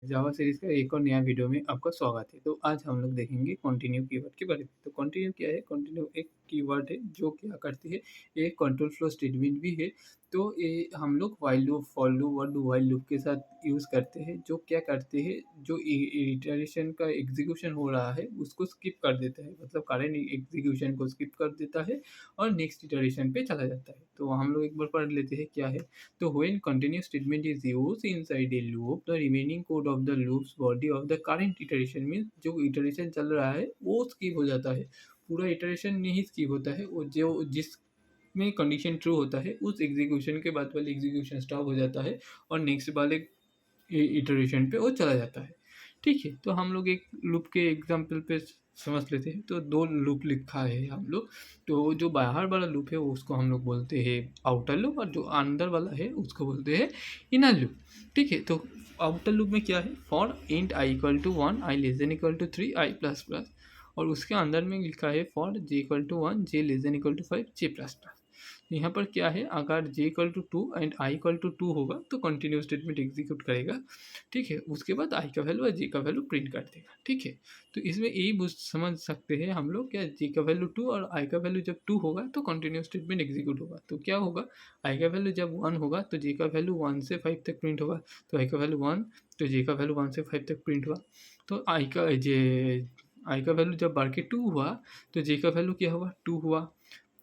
जावा series का एक और नया वीडियो में आपका स्वागत है। तो आज हम लोग देखेंगे कंटिन्यू कीवर्ड के बारे में। तो कंटिन्यू क्या है? कंटिन्यू एक कीवर्ड है जो क्या करती है, एक कंट्रोल फ्लो स्टेटमेंट भी है। तो ये हम लोग व्हाइल लूप, फॉर लूप और डू व्हाइल लूप के साथ यूज़ करते हैं, जो क्या करते हैं, जो इटरेशन का एग्जीक्यूशन हो रहा है उसको स्किप कर देता है, मतलब करंट एग्जीक्यूशन को स्किप कर देता है और नेक्स्ट इटरेशन पे चला जाता है। तो हम लोग एक बार पढ़ लेते हैं क्या है। तो when continuous statement is used inside a loop, the remaining code of the loop's body of the current iteration means जो iteration चल रहा है वो skip हो जाता है। पूरा iteration नहीं skip होता है, वो जो जिसमें कंडीशन ट्रू होता है उस एग्जीक्यूशन के बाद वाले एग्जीक्यूशन स्टॉप हो जाता है और नेक्स्ट वाले इटरेशन पे वो चला जाता है। ठीक है, तो हम लोग एक लूप के एग्जांपल पे समझ लेते हैं। तो दो लूप लिखा है हम लोग। तो जो बाहर वाला लूप है वो उसको हम लोग बोलते हैं आउटर लूप और जो अंदर वाला है उसको बोलते हैं इनर लूप। ठीक है, तो आउटर लूप में क्या है? For int i equal to 1 i less than equal to 3 i plus plus, और उसके अंदर में लिखा है for j equal to 1 j less than equal to 5 j plus plus. यहाँ पर क्या है, अगर j equal to 2 and i equal to 2 होगा तो कंटिन्यूस स्टेटमेंट एग्जीक्यूट करेगा। ठीक है, उसके बाद i का वैल्यू और j का वैल्यू प्रिंट कर देगा। ठीक है, तो इसमें यही समझ सकते हैं हम लोग, क्या j का वैल्यू 2 और i का वैल्यू जब 2 होगा तो कंटिन्यूस स्टेटमेंट एग्जीक्यूट होगा। तो क्या होगा, i का वैल्यू जब 1 होगा तो j का वैल्यू 1 से 5 तक प्रिंट होगा। तो i का वैल्यू 1 तो j का वैल्यू 1 से 5 तक प्रिंट हुआ। तो i का वैल्यू जब बढ़ के 2 हुआ तो j का वैल्यू क्या हुआ, 2 हुआ।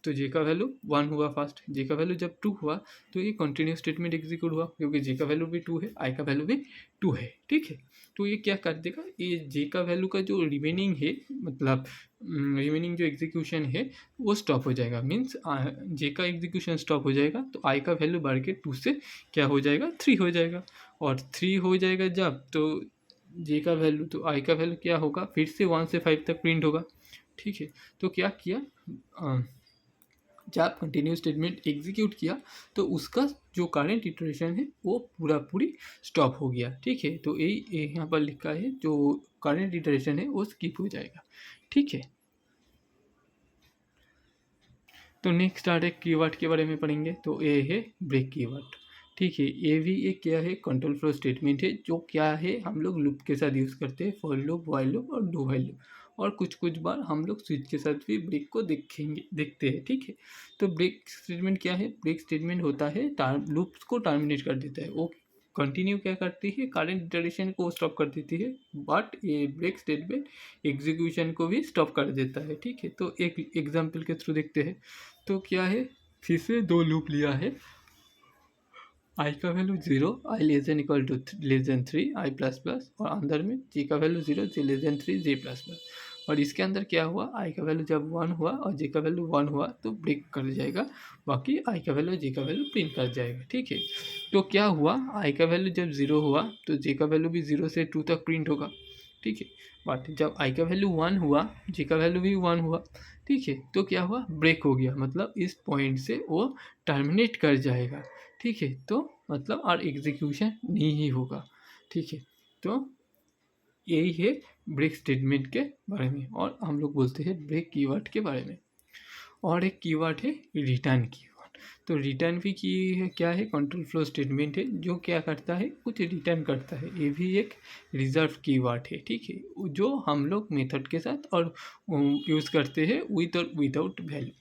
तो जे का वैल्यू 1 हुआ फर्स्ट, जे का वैल्यू जब 2 हुआ तो ये कंटिन्यूस स्टेटमेंट एग्जीक्यूट हुआ, क्योंकि जे का वैल्यू भी 2 है, आई का वैल्यू भी 2 है। ठीक है, तो ये क्या कर देगा, ये जे का वैल्यू का जो रिमेनिंग है, मतलब रिमेनिंग जो एग्जीक्यूशन है वो स्टॉप हो जाएगा। मीन्स जे का एग्जीक्यूशन स्टॉप हो जाएगा तो आई का वैल्यू बढ़ के 2 से क्या हो जाएगा, 3 हो जाएगा। और 3 हो जाएगा जब, तो जे का वैल्यू तो आई का वैल्यू क्या होगा, फिर से 1 से 5 तक प्रिंट होगा। ठीक है, तो क्या किया, जब कंटिन्यूस स्टेटमेंट एग्जीक्यूट किया तो उसका जो करंट इटरेशन है वो पूरा पूरी स्टॉप हो गया। ठीक है, तो यही यहाँ पर लिखा है, जो करंट इटरेशन है वो स्किप हो जाएगा। ठीक है, तो नेक्स्ट आर्ट एक कीवर्ड के बारे में पढ़ेंगे। तो ये है ब्रेक कीवर्ड। ठीक है, ये भी एक क्या है, कंट्रोल फ्लो स्टेटमेंट है, जो क्या है हम लोग लूप के साथ यूज़ करते हैं, फॉर लूप, व्हाइल लूप और डू व्हाइल लूप। और कुछ कुछ बार हम लोग स्विच के साथ भी ब्रेक को देखते हैं। ठीक है, तो ब्रेक स्टेटमेंट क्या है, ब्रेक स्टेटमेंट होता है लूप्स को टर्मिनेट कर देता है। वो कंटिन्यू क्या करती है, करंट इटरेशन को स्टॉप कर देती है, बट ये ब्रेक स्टेटमेंट एग्जीक्यूशन को भी स्टॉप कर देता है। ठीक है, तो एक एग्जाम्पल के थ्रू देखते हैं। तो क्या है, फिर से दो लूप लिया है, आई का value 0 i less than equal to less than 3 i plus plus, और अंदर में जे का value 0 j less than 3 j plus plus. और इसके अंदर क्या हुआ, आई का वैल्यू जब 1 हुआ और जे का वैल्यू 1 हुआ तो ब्रेक कर जाएगा, बाकी आई का वैल्यू जे का वैल्यू प्रिंट कर जाएगा। ठीक है, तो क्या हुआ, आई का वैल्यू जब 0 हुआ तो जे का वैल्यू भी 0 से 2 तक प्रिंट होगा। ठीक है, बट जब आई का वैल्यू 1 हुआ, जे का वैल्यू भी 1 हुआ। ठीक है, तो क्या हुआ, ब्रेक हो गया, मतलब इस पॉइंट से वो टर्मिनेट कर जाएगा। ठीक है, तो मतलब और एग्जीक्यूशन नहीं ही होगा। ठीक है, तो यही है ब्रेक स्टेटमेंट के बारे में, और हम लोग बोलते हैं ब्रेक कीवर्ड के बारे में। और एक कीवर्ड है रिटर्न कीवर्ड। तो रिटर्न भी की है, क्या है, कंट्रोल फ्लो स्टेटमेंट है, जो क्या करता है, कुछ रिटर्न करता है। ये भी एक रिजर्व कीवर्ड है। ठीक है, जो हम लोग मेथड के साथ और यूज़ करते हैं विथ और विदाउट वैल्यू।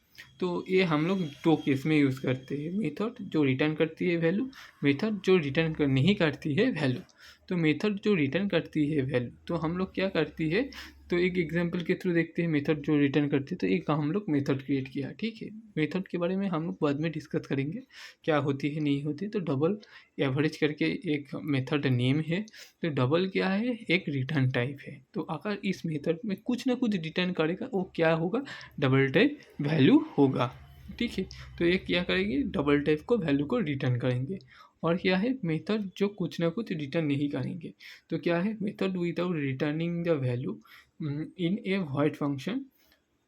तो ये हम लोग दो केस में यूज़ करते हैं, मेथड जो रिटर्न करती है वैल्यू, मेथड जो रिटर्न नहीं करती है वैल्यू। तो मेथड जो रिटर्न करती है वैल्यू, तो हम लोग क्या करती है, तो एक एग्जांपल के थ्रू देखते हैं मेथड जो रिटर्न करते हैं। तो एक हम लोग मेथड क्रिएट किया। ठीक है, मेथड के बारे में हम लोग बाद में डिस्कस करेंगे क्या होती है नहीं होती। तो डबल एवरेज करके एक मेथड नेम है। तो डबल क्या है, एक रिटर्न टाइप है। तो अगर इस मेथड में कुछ ना कुछ रिटर्न करेगा वो क्या होगा, डबल टाइप वैल्यू होगा। ठीक है, तो ये क्या करेंगे, डबल टाइप को वैल्यू को रिटर्न करेंगे। और क्या है, मेथड जो कुछ ना कुछ रिटर्न नहीं करेंगे। तो क्या है, method without returning the value in a void function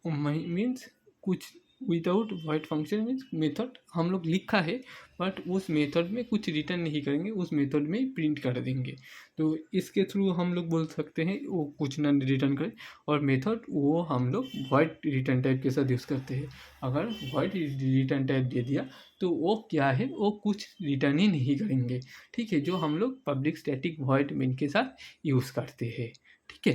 means, कुछ without void function means method हम लोग लिखा है बट उस मेथड में कुछ रिटर्न नहीं करेंगे, उस मेथड में प्रिंट कर देंगे। तो इसके थ्रू हम लोग बोल सकते हैं वो कुछ ना रिटर्न करे। और मेथड वो हम लोग वॉइड रिटर्न टाइप के साथ यूज़ करते हैं। अगर वॉइड रिटर्न टाइप दे दिया तो वो क्या है, वो कुछ रिटर्न ही नहीं करेंगे। ठीक है, जो हम लोग पब्लिक स्टैटिक वॉइड मेन के साथ यूज़ करते हैं। ठीक है,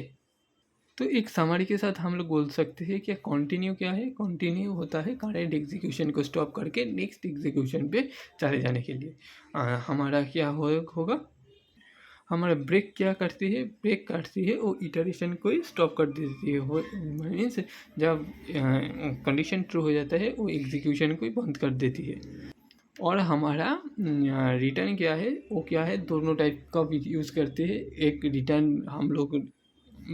तो एक समरी के साथ हम लोग बोल सकते हैं कि कंटिन्यू क्या है। कंटिन्यू होता है करंट एग्जीक्यूशन को स्टॉप करके नेक्स्ट एग्जीक्यूशन पे चले जाने के लिए। हमारा क्या होगा, हमारा ब्रेक क्या करती है, ब्रेक काटती है वो इटरेशन को ही स्टॉप कर देती है। वो मीन्स जब कंडीशन ट्रू हो जाता है वो एग्जीक्यूशन को ही बंद कर देती है। और हमारा रिटर्न क्या है, वो क्या है, दोनों टाइप का यूज़ करते हैं। एक रिटर्न हम लोग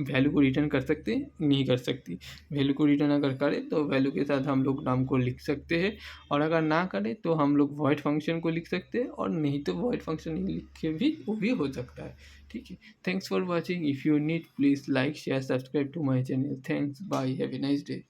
वैल्यू को रिटर्न कर सकते हैं, नहीं कर सकती। वैल्यू को रिटर्न अगर करें तो वैल्यू के साथ हम लोग नाम को लिख सकते हैं, और अगर ना करें तो हम लोग वॉइड फंक्शन को लिख सकते हैं, और नहीं तो वॉइड फंक्शन नहीं लिख के भी वो भी हो सकता है। ठीक है, thanks for watching. If you need please like share subscribe to my channel. Thanks, bye, have a nice day.